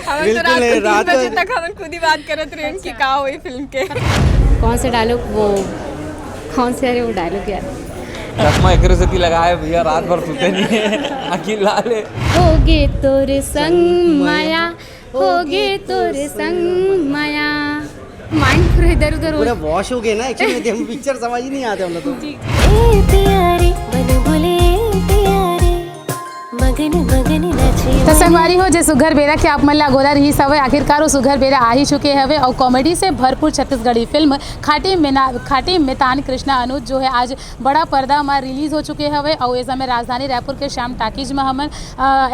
हमें तो रात को 3 बजे तक हम खुद ही बात करत रहे कि का हुई फिल्म के। कौन से डायलॉग वो कौन से है वो डायलॉग यार? चश्मा एकरे से लगाए भैया, रात भर सोते नहीं है, आँखी लाल है। होगे तोरे संग माया, होगे तोरे संग माया। माइंड पूरा इधर उधर पूरा वॉश हो गए ना एक्चुअली, हम पिक्चर समझ ही नहीं आते हम लोग तो। ए प्यारे मन बोले प्यारे मगन मगन नाचे। तो संगवारी हो जे सुघर बेरा के आप मन ला गोदा रही सवे, आखिरकार वो सुघर बेरा आ ही चुके हवे और कॉमेडी से भरपूर छत्तीसगढ़ी फिल्म खाटी मेतान कृष्णा अनुज जो है आज बड़ा पर्दा में रिलीज हो चुके हवे और इस समय राजधानी रायपुर के श्याम टाकीज में हमन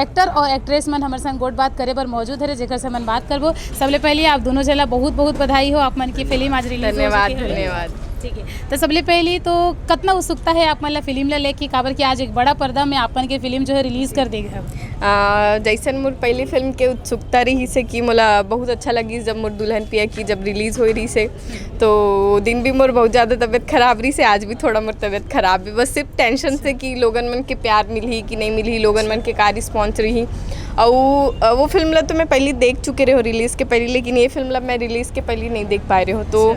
एक्टर और एक्ट्रेस मन हमारे संग गोट बात करे बर मौजूद है, जेकर से मन बात करबो। सबले पहले आप दोनों जला बहुत बहुत बधाई हो, आप मन की फिल्म आज रिलीज धन्यवाद। ठीक है, तो सबले पहले तो कितना उत्सुकता है आप मन ला फिल्म ला लेके, काबर कि आज एक बड़ा पर्दा में आपन के फिल्म जो है रिलीज कर देगा। जैसन मोर पहली फिल्म के उत्सुकता रही से कि मोला बहुत अच्छा लगी जब मोर दुल्हन पिया की जब रिलीज़ हो रही से, तो दिन भी मोर बहुत ज़्यादा तबीयत खराब रही से, आज भी थोड़ा मोर तबीयत खराब भी, बस सिर्फ टेंशन से कि लोगन मन के प्यार मिली कि नहीं मिली, लोगन मन के का रिस्पॉन्स रही। और वो फिल्म ला तो मैं पहले देख चुके रहे हो रिलीज़ के पहले, लेकिन ये फिल्म ला मैं रिलीज़ के पहले नहीं देख पाए रहे हो, तो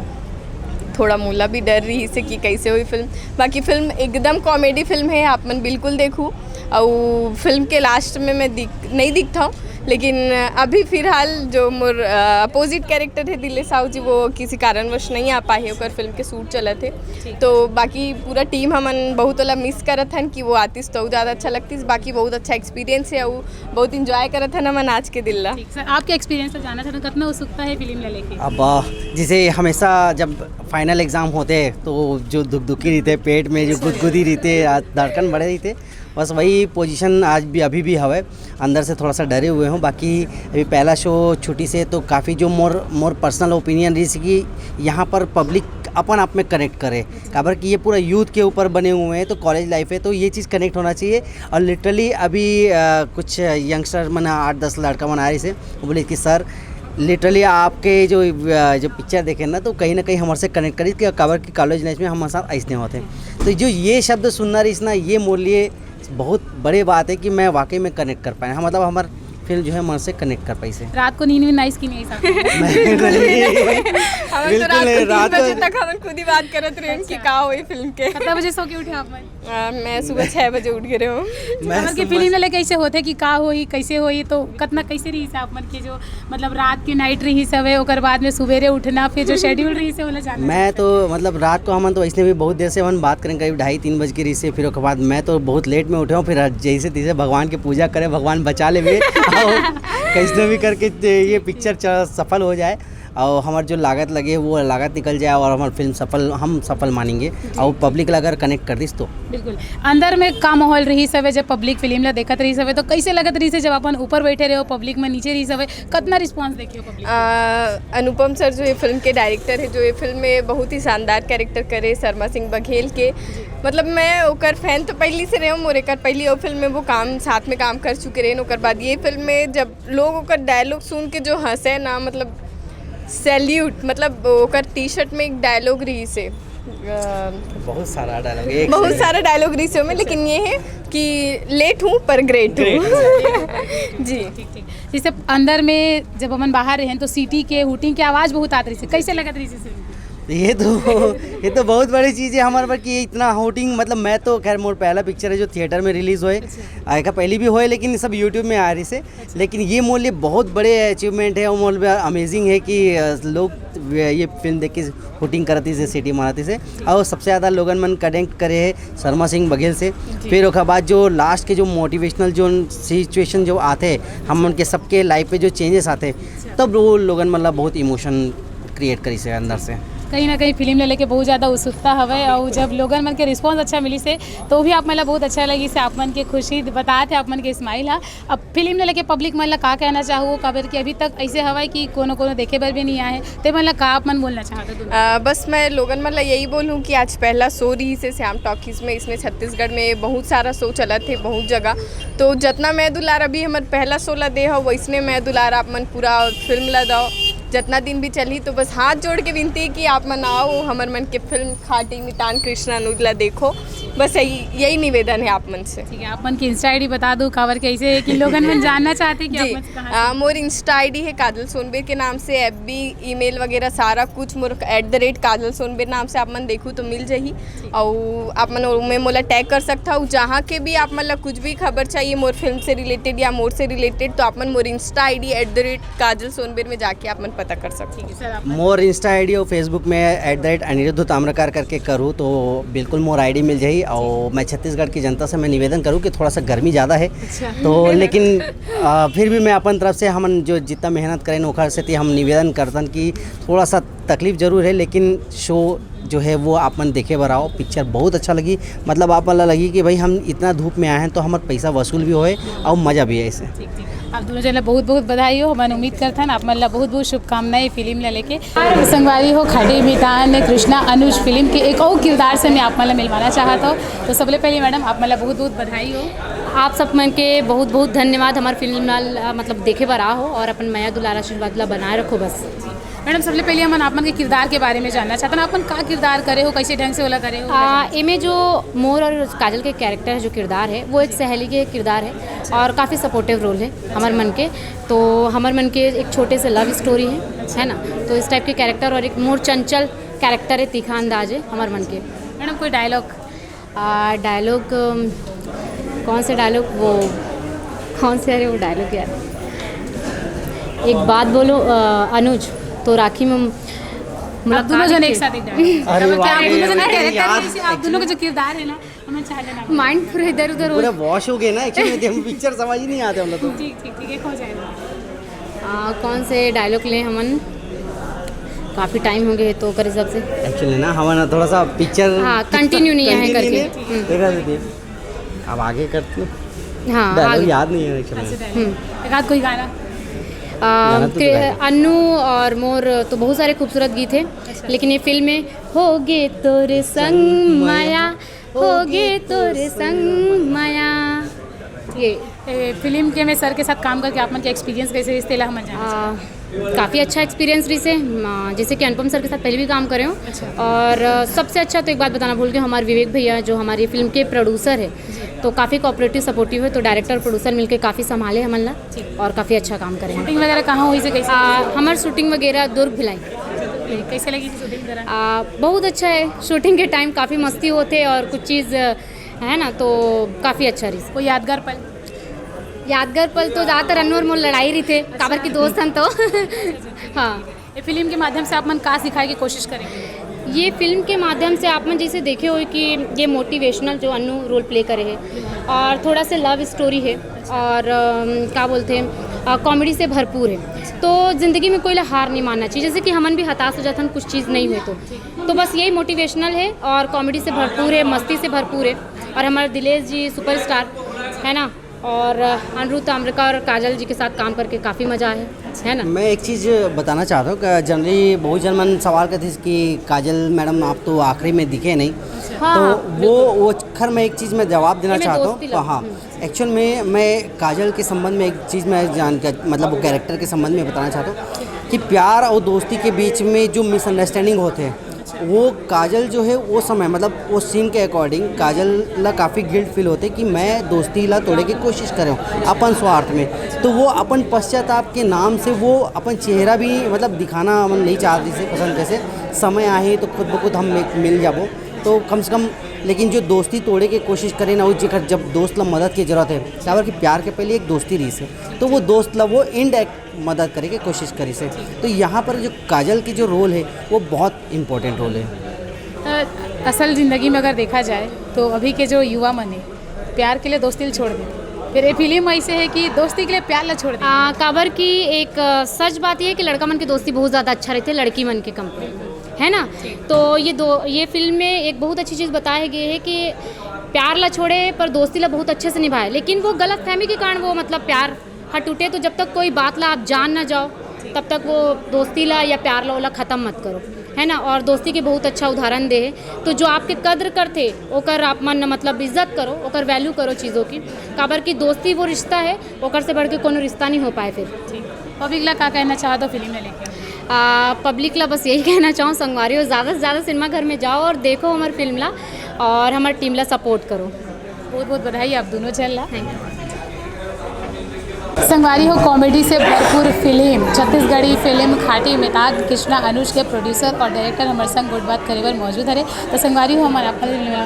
थोड़ा मोला भी डर रही से कि कैसे हुई फिल्म। बाकी फिल्म एकदम कॉमेडी फिल्म है, आप मन बिल्कुल देखूँ। और फिल्म के लास्ट में मैं नहीं दिखता हूँ, लेकिन अभी फिलहाल जो मोर अपोजिट कैरेक्टर है दिल्ली साहू जी, वो किसी कारणवश नहीं आ पाए है, ओकर फिल्म के शूट चले थे, तो बाकी पूरा टीम हमन बहुत वाला मिस करत हन कि वो आतिस तो ज़्यादा अच्छा लगतीस। बाकी बहुत अच्छा एक्सपीरियंस है और बहुत इंजॉय करत हन हमन आज के दिल्ला। आपके एक्सपीरियंस से जाना चाहते कितना उत्सुकता है फिल्म ले लेके? अब जैसे हमेशा जब फाइनल एग्ज़ाम होते हैं तो जो दुखी रहते पेट में, जो गुदगुदी रहते, धड़कन बढ़े रहते, बस वही पोजीशन आज भी अभी भी हवे, अंदर से थोड़ा सा डरे हुए हूँ। बाकी अभी पहला शो छुट्टी से तो काफ़ी जो मोर पर्सनल ओपिनियन रही कि यहाँ पर पब्लिक अपन आप में कनेक्ट करे, काबर कि ये पूरा यूथ के ऊपर बने हुए हैं, तो कॉलेज लाइफ है तो ये चीज़ कनेक्ट होना चाहिए। और लिटरली अभी कुछ यंगस्टर मन 8-10 लड़का मन आ रही से, वो बोले कि सर लिटरली आपके जो पिक्चर देखे ना तो कहीं ना कहीं हमारे से कनेक्ट करी कि काबर की कॉलेज लाइफ में हमारे साथ ऐसे होते हैं। तो जो ये शब्द सुनना रही ना, ये मोर लिए बहुत बड़ी बात है कि मैं वाकई में कनेक्ट कर पाए। हाँ, मतलब हमारे फिल्म जो है मन से कनेक्ट कर पाई से। रात को नींद में नाइस की नहीं साहब? हमें तो रात को 3 बजे तक हम खुद ही बात करत रहे कि का हुई फिल्म के। कितना बजे सो के उठे आप? मैं सुबह 6 बजे उठ गए हूँ। हमन की फिल्म ले कैसे होते कि का होई कैसे होई, तो कितना कैसे रही से आप मन के जो मतलब रात की नाइट रही सवे, ओकर बाद में सवेरे उठना, फिर जो शेड्यूल रही से वाला जाना? मैं तो मतलब रात को हमन तो इसने भी बहुत देर से हम बात करें, करीब 2:30-3 बजे की रही से, फिर उसके बाद मैं तो बहुत लेट में उठे हूँ, फिर जैसे तैसे भगवान की पूजा करें, भगवान बचा ले कैसे भी करके ये पिक्चर सफल हो जाए और हमारी जो लागत लगे वो लागत निकल जाए और हमारी फिल्म हम सफल मानेंगे और पब्लिक अगर कनेक्ट कर दिस तो बिल्कुल। अंदर में का माहौल रही सवे जब पब्लिक फिल्म ला देखत रही सवे, तो कैसे लगत रही से जब अपन ऊपर बैठे रहे हो पब्लिक में नीचे रही सवे, कितना रिस्पांस देखियो पब्लिक? अनुपम सर जो ये फिल्म के डायरेक्टर है, जो ये फिल्म में बहुत ही शानदार कैरेक्टर करे शर्मा सिंह बघेल के, मतलब मैं ओकर फैन तो पहले से रहे हूँ, मोर एकर पहले वो फिल्म में वो साथ में काम कर चुके रहे। ओकर बाद ये फिल्म में जब लोग ओकर डायलॉग सुन के जो हंसे ना, मतलब सैल्यूट, मतलब ओकर टी शर्ट में एक डायलॉग रही से बहुत सारा डायलॉग रही से में, लेकिन ये है कि लेट हूँ पर ग्रेट हूँ। जी ठीक। जैसे अंदर में जब हम बाहर रहे तो सीटी के हुटिंग की आवाज़ बहुत आती रही, कैसे लगत रही से? ये तो बहुत बड़ी चीज़ है हमारे पर कि इतना होटिंग, मतलब मैं तो खैर मोर पहला पिक्चर है जो थिएटर में रिलीज़ होए, आएगा पहले भी होए, लेकिन सब यूट्यूब में आ रही से, लेकिन ये मोर लिए बहुत बड़े अचीवमेंट है और मोर अमेजिंग है कि लोग ये फिल्म देख के होटिंग करती से, सिटी मारती से, और सबसे ज़्यादा लोगन मन कनेक्ट करे है शर्मा सिंह बघेल से। फिर उसके बाद जो लास्ट के जो मोटिवेशनल जो सिचुएशन जो आते हैं हम उनके सबके लाइफ पे जो चेंजेस आते तब वो लोगन मतलब बहुत इमोशन क्रिएट करी से अंदर से। कहीं ना कहीं फिल्म ले लेके बहुत ज़्यादा उत्सुकता हवे और जब लोगन मन के रिस्पांस अच्छा मिली से तो भी आप मन ला बहुत अच्छा लगी से, आप मन के खुशी बताए थे, आप मन के स्माइल है। अब फिल्म ले लेके पब्लिक मन ला का कहना चाहो, काबर कि अभी तक ऐसे हवा कि कोनो देखे बर भी नहीं आए, तो मन ला का आप मन बोलना चाहते? बस मैं लोगन मन ला यही बोलूँ कि आज पहला शो रही से श्याम टॉकीज़ में, इसमें छत्तीसगढ़ में बहुत सारा शो चला थे बहुत जगह, तो जितना मैं दुलार अभी हमारे पहला शो ला दे हो वैसने मैं दुलार आप मन पूरा फिल्म ला दो जितना दिन भी चली तो बस हाथ जोड़ के विनती है कि आप मन आओ हमर मन के फिल्म खाटी मितान कृष्णा अनुजला देखो, बस यही निवेदन है आप मन से। ठीक है, आप मन की इंस्टा आईडी बता दो कावर कैसे है कि लोगन मन जानना चाहते हैं कि आप मन से कहाँ से? मोर इंस्टा आईडी है काजल सोनबेर के नाम से, FB ईमेल वगैरह सारा कुछ मोर @काजल सोनबेर नाम से आप मन देखूँ तो मिल जाही। और आप मन में मोला टैग कर सकता हूँ, जहाँ के भी आप मन कुछ भी खबर चाहिए मोर फिल्म से रिलेटेड या मोर से रिलेटेड तो आप मन मोर इंस्टा आईडी @काजल सोनबेर में जाके आप मन पता कर सकते हैं। सर आप मोर इंस्टा आईडी और फेसबुक में @अनिरुद्ध ताम्रकार करके करूँ तो बिल्कुल मोर आईडी मिल जाही। और मैं छत्तीसगढ़ की जनता से मैं निवेदन करूँ कि थोड़ा सा गर्मी ज़्यादा है तो लेकिन फिर भी मैं अपन तरफ से हम जो जितना मेहनत करें ओखर से हम निवेदन करतन कि थोड़ा सा तकलीफ जरूर है लेकिन शो जो है वो आप मन देखे बर आओ। पिक्चर बहुत अच्छा लगी, मतलब आप वाला लगी कि भाई हम इतना धूप में आए हैं तो हमारा पैसा वसूल भी होए और मज़ा भी है इसे। ठीक ठीक, आप दोनों जन बहुत बहुत बधाई हो। मैं उम्मीद करता हूँ आप मन ला बहुत बहुत शुभकामनाएं फिल्म ला लेके। संगवारी हो खाटी मितान कृष्णा अनुज फिल्म के एक और किरदार से मैं आप मन ला मिलवाना चाहता हूँ। तो सबसे पहले मैडम आप मन ला बहुत बहुत बधाई हो। आप सब मन के बहुत बहुत धन्यवाद हमारे फिल्म नाल मतलब देखे बर आओ और अपन माया दुलार आशीर्वाद ला बनाए रखो बस। मैडम सबसे पहले हम आप मन के किरदार के बारे में जानना चाहते हैं, आप मन का किरदार करे हो, कैसे ढंग से वाला करे हो? इनमें जो मोर और काजल के कैरेक्टर है, जो किरदार है वो एक सहेली के किरदार है और काफ़ी सपोर्टिव रोल है हमारे मन के। तो हमारे मन के एक छोटे से लव स्टोरी है ना, तो इस टाइप के कैरेक्टर और एक मोर चंचल कैरेक्टर है, तीखा अंदाज है हमारे मन के। मैडम कोई डायलॉग? डायलॉग कौन से डायलॉग, वो कौन से अरे वो डायलॉग यार, एक बात बोलो अनुज तो राखी में आप दोनों जन एक साथ एक डायलॉग। अरे वाह, आप दोनों जन यार, कैरेक्टर आप दोनों का जो किरदार है ना हमें चाह लेना। माइंड पूरा इधर उधर पूरा वॉश हो गए ना एक्चुअली, हम पिक्चर समझ ही नहीं आते हम लोग तो। ठीक ठीक ठीक, एक हो जाएगा। कौन से डायलॉग लें हमन, काफ़ी टाइम हो गए तो कर हिसाब से एक्चुअली ना हमारा थोड़ा सा पिक्चर हाँ, कंटिन्यू नहीं है करके। देखा देती अब आगे करती हूँ, हाँ डायलॉग आगे। याद नहीं है एक्चुअली। एक आध कोई गाना? गाना तो अन्नू और मोर तो बहुत सारे खूबसूरत गीत हैं, लेकिन ये फिल्म में होगे तोरे संग माया, होगे तोरे संग माया, ये फिल्म के में सर के साथ काम करके आप मन के एक्सपीरियंस कैसे रिश्ते ला हम जाना? काफ़ी अच्छा एक्सपीरियंस रही से, जैसे कि अनुपम सर के साथ पहले भी काम करे हूँ। और सबसे अच्छा तो एक बात बताना भूल के, हमारे विवेक भैया जो हमारी फिल्म के प्रोड्यूसर है तो काफ़ी कोऑपरेटिव सपोर्टिव है, तो डायरेक्टर प्रोड्यूसर मिलके काफ़ी संभाले हमन ला और काफ़ी अच्छा काम करे हैं। शूटिंग वगैरह कहाँ हुई से कैसे? हमारी शूटिंग वगैरह दुर्ग भिलाई। कैसे लगी शूटिंग करा? बहुत अच्छा है, शूटिंग के टाइम काफ़ी मस्ती होते और कुछ चीज़ है ना, तो काफ़ी अच्छा रही। कोई यादगार पल? यादगार पल तो ज़्यादातर अन्नू और मोर लड़ाई रही थे, काबर की दोस्त हम तो हाँ। ये फिल्म के माध्यम से आप मन का सिखाए की कोशिश करेंगे? ये फिल्म के माध्यम से आप मन जैसे देखे हो कि ये मोटिवेशनल जो अन्नू रोल प्ले करे है और थोड़ा सा लव स्टोरी है और क्या बोलते हैं कॉमेडी से भरपूर है। तो ज़िंदगी में कोई हार नहीं मानना चाहिए, जैसे कि हमन भी हताश हो जाता कुछ चीज़ नहीं हुई तो बस यही मोटिवेशनल है और कॉमेडी से भरपूर है, मस्ती से भरपूर है। और हमारे दिलेश जी सुपरस्टार है ना, और अनिरुद्ध ताम्रकार और काजल जी के साथ काम करके काफ़ी मज़ा है ना। मैं एक चीज़ बताना चाहता हूँ कि जनरली बहुत जन मन सवाल करते थे कि काजल मैडम आप तो आखिरी में दिखे नहीं। हाँ, तो वो खैर मैं एक चीज़ में जवाब देना चाहता हूँ। हाँ, एक्चुअल में मैं काजल के संबंध में एक चीज़ मैं मतलब वो कैरेक्टर के संबंध में बताना चाहता हूँ कि प्यार और दोस्ती के बीच में जो मिसअंडरस्टैंडिंग होते हैं वो काजल जो है वो समय मतलब वो सीन के अकॉर्डिंग काजल ला काफ़ी गिल्ट फील होते कि मैं दोस्ती ला तोड़े की कोशिश कर रहा हूँ अपन स्वार्थ में। तो वो अपन पश्चाताप के नाम से वो अपन चेहरा भी मतलब दिखाना हम नहीं चाहती से पसंद कैसे समय आए तो खुद ब खुद हम मिल जाबो तो कम से कम। लेकिन जो दोस्ती तोड़े की कोशिश करे ना, वो जब दोस्त ला मदद की ज़रूरत है, काबर कि प्यार के पहले एक दोस्ती रही से तो वो दोस्त ला वो इनडायरेक्ट मदद करे की कोशिश करी से। तो यहाँ पर जो काजल की जो रोल है वो बहुत इम्पोर्टेंट रोल है। असल ज़िंदगी में अगर देखा जाए तो अभी के जो युवा मन है प्यार के लिए दोस्ती छोड़ दें, फिर ये फिल्म ऐसे है कि दोस्ती के लिए प्यार ला छोड़ दें। काबर की एक सच बात यह है कि लड़का मन की दोस्ती बहुत ज़्यादा अच्छा रहती है लड़की मन के कम है ना। तो ये फिल्म में एक बहुत अच्छी चीज़ बताई गई है कि प्यार ला छोड़े पर दोस्ती ला बहुत अच्छे से निभाए, लेकिन वो गलत फहमी के कारण वो मतलब प्यार टूटे। तो जब तक कोई बात ला आप जान ना जाओ तब तक वो दोस्ती ला या प्यार ला ख़त्म मत करो है ना। और दोस्ती के बहुत अच्छा उदाहरण दे है, तो जो आपके कद्र करते ओकर आप मन मतलब इज्जत करो, ओकर वैल्यू करो चीज़ों की। काबर की दोस्ती वो रिश्ता है, ओकर से बढ़ के कोनो रिश्ता नहीं हो पाए। फिर पब्लिक ला का कहना चाहते हो फिल्म में लेके? पब्लिक ला बस यही कहना चाहूँ संगवारी हो ज़्यादा से ज़्यादा सिनेमा घर में जाओ और देखो हमारे फिल्म ला और हमारी टीम ला सपोर्ट करो। बहुत बहुत बधाई आप दोनों चल रहा। संगवारी हो कॉमेडी से भरपूर फिल्म छत्तीसगढ़ी फिल्म खाटी मितान कृष्णा अनुज के प्रोड्यूसर और डायरेक्टर हमारे संग गुड बात करे बर मौजूद है। तो संगवारी हो हमारे आप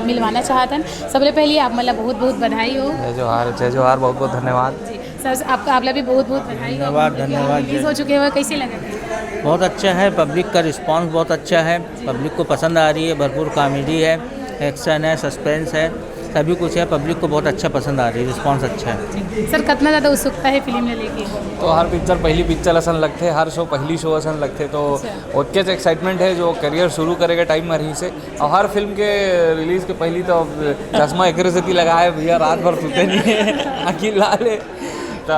मिलवाना चाहतन। सबसे पहले आप मतलब बहुत बहुत बधाई हो। जय जोहार, बहुत बहुत धन्यवाद। जी सर आपका भी बहुत बहुत बधाई हो। धन्यवाद। रिलीज हो चुके हो, कैसे लगा? बहुत अच्छा है, पब्लिक का रिस्पांस बहुत अच्छा है, पब्लिक को पसंद आ रही है, भरपूर कॉमेडी है, एक्शन है, सस्पेंस है, सभी कुछ है, पब्लिक को बहुत अच्छा पसंद आ रही है, रिस्पांस अच्छा है। सर कितना ज़्यादा उत्सुकता है फिल्म ने लेके? तो हर पिक्चर पहली पिक्चर असन लगते, हर शो पहली शो असन लगते, तो उतके से एक्साइटमेंट है जो करियर शुरू करेगा टाइम में रही से। और हर फिल्म के रिलीज़ के पहली तो चश्मा एकरे से लगाए भैया, रात भर सुते नहीं है आखिर लाले। तो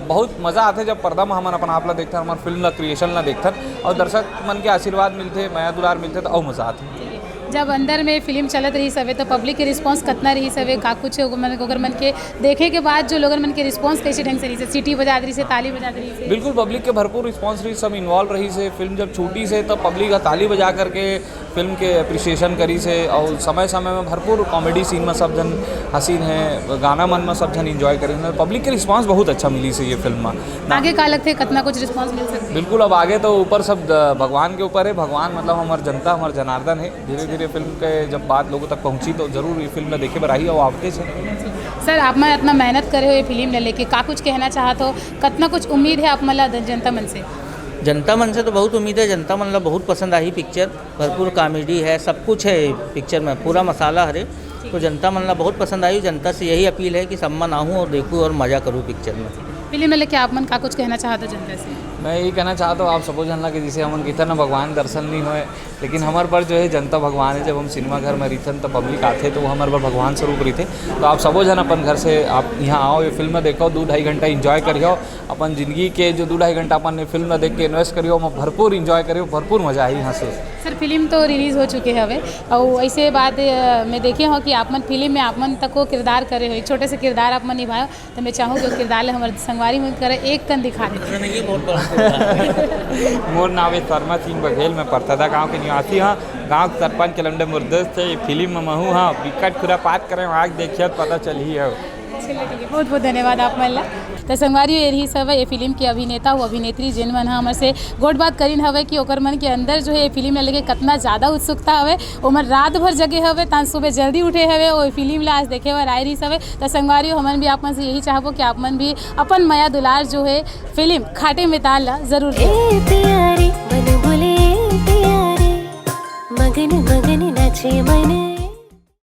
बहुत मज़ा आते जब पर्दा में हमन अपन आप ला देखते, हमारे फिल्म ला क्रिएशन ला देखते और दर्शक मन के आशीर्वाद मिलते, माया दुलार मिलते, तो और मज़ा आते। जब अंदर में फिल्म चलत रही सवे तो पब्लिक के रिस्पांस कितना रही सवे, का कुछ अगर मन के देखे के बाद जो लोगन मन के रिस्पांस कैसे ढंग से रही से, सीटी बजा रही से, ताली बजा रही से? बिल्कुल पब्लिक के भरपूर रिस्पांस रही, सब इन्वॉल्व रही से। फिल्म जब छूटी से तब पब्लिक ताली बजा करके फिल्म के अप्रिसिएशन करी से। और समय समय में भरपूर कॉमेडी सीन में सब जन हसीन है, गाना मन में सब जन इंजॉय करें। पब्लिक के रिस्पांस बहुत अच्छा मिली से ये फिल्म में। आगे का लगते कितना कुछ रिस्पांस मिल सकता है? बिल्कुल, अब आगे तो ऊपर सब भगवान के ऊपर है। भगवान मतलब हमारे जनता, हमारे जनार्दन है। धीरे धीरे फिल्म के जब बात लोगों तक पहुंची तो जरूर ये फिल्म देखे पर आई और आपके से। सर आप मैं इतना मेहनत करे हो ये फिल्म लेके, का कुछ कहना चाहते हो, कितना कुछ उम्मीद है आप मतलब जनता मन से? जनता मन से तो बहुत उम्मीद है, जनता मन ला बहुत पसंद आई पिक्चर, भरपूर कॉमेडी है, सब कुछ है पिक्चर में, पूरा मसाला हरे, तो जनता मन ला बहुत पसंद आई। जनता से यही अपील है कि सब मन आऊँ और देखूँ और मज़ा करूँ पिक्चर में। फिल्म लेके आप मन का कुछ कहना चाहते हो जनता से? मैं यही कहना चाहता हूँ, आप सपोज जानला कि जैसे हमन कितना ना भगवान दर्शन नहीं होए, लेकिन हमारे पर जो है जनता भगवान है। जब हम सिनेमा घर में रहीथन तो पब्लिक आते तो वो हमारे पर भगवान स्वरूप रही थे। तो आप सबो जन अपन घर से आप यहाँ आओ, ये फिल्म में देखो, 2-2.5 घंटा इंजॉय करियो। अपन जिंदगी के जो 2-2.5 घंटा अपन ने फिल्म में देख के इन्वेस्ट करियो, भरपूर इंजॉय करियो, भरपूर मजा आई यहाँ से। सर फिल्म तो रिलीज़ हो चुके हवे और ऐसे बात मैं देखे हो कि आप मन फिल्म में आप मन तक को किरदार करे हो, एक छोटे से किरदार आप मन निभाओ, तो मैं चाहूँ कि किरदार हमारे संगवारी में करे एक कन दिखा दे। मोर नाम है शर्मा सिंह बघेल, मैं परतदा गांव के निवासी हाँ। गांव सरपंच के लंडे मुर्दस से फिल्म में महू हाँ, विकट खुरापात करें आग देखिए पता चली है। चलिए ठीक है, बहुत बहुत धन्यवाद आप मन। तो संगवारी यही सब है ये फिल्म के अभिनेता व अभिनेत्री जिन मन हमारे से गोट बात करीन हवे कि ओकर मन के अंदर जो है ये फिल्म में लगे कितना ज़्यादा उत्सुकता हवे, ओमन रात भर जगे हवे, तान सुबह जल्दी उठे हवे और फिल्म ला आज देखे बर आई रही सवे। तो संगवारी हमन भी आप मन से यही चाहबो कि आप मन भी अपन माया दुलार जो है फिल्म खाटी मितान ला जरूर प्यारे मन बोले प्यारे मगन मगन नाचे मन।